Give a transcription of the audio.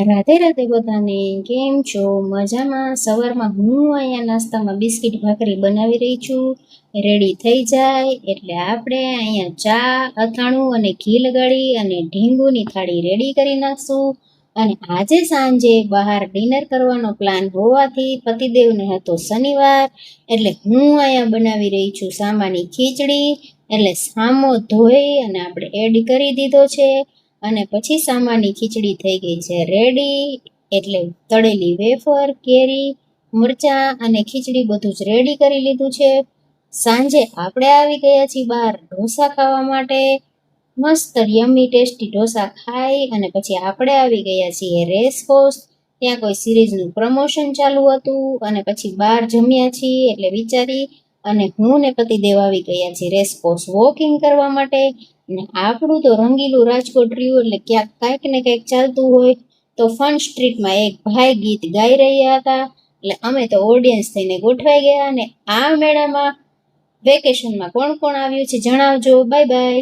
રાધે રાધે બધાને. કેમ છો? મજામાં? સવારમાં હું અહીંયા નાસ્તામાં બિસ્કિટ ભાખરી બનાવી રહી છું. રેડી થઈ જાય એટલે આપણે અહીંયા ચા, અથાણું અને ઘી લગાડી અને ઢીંગુની થાળી રેડી કરી નાખશું. અને આજે સાંજે બહાર ડિનર કરવાનો પ્લાન હોવાથી પતિદેવને હતો શનિવાર, એટલે હું અહીંયા બનાવી રહી છું સામાની ખીચડી. એટલે સામો ધોઈ અને આપણે એડ કરી દીધો છે. અને પછી સામાની ખીચડી થઈ ગઈ છે રેડી. એટલે તળેલી વેફર, કેરી, મરચાં અને ખીચડી બધું જ રેડી કરી લીધું છે. સાંજે આપણે આવી ગયા છીએ બહાર ઢોસા ખાવા માટે. મસ્ત યમ્મી ટેસ્ટી ઢોસા ખાઈ અને પછી આપણે આવી ગયા છીએ રેસકોર્સ. ત્યાં કોઈ સિરીઝનું પ્રમોશન ચાલુ હતું અને પછી બહાર જમ્યા છીએ. એટલે વિચારી અને હું ને પતિદેવ આવી ગયા છીએ રેસકોર્સ વોકિંગ કરવા માટે. ને આપણું તો રંગીલું રાજકોટ રહ્યું એટલે ક્યાંક કાંઈક ને કંઈક ચાલતું હોય. તો ફન સ્ટ્રીટમાં એક ભાઈ ગીત ગાઈ રહ્યા હતા, એટલે અમે તો ઓડિયન્સ થઈને ગોઠવાઈ ગયા. અને આ મેળામાં વેકેશનમાં કોણ કોણ આવ્યું છે જણાવજો. Bye bye.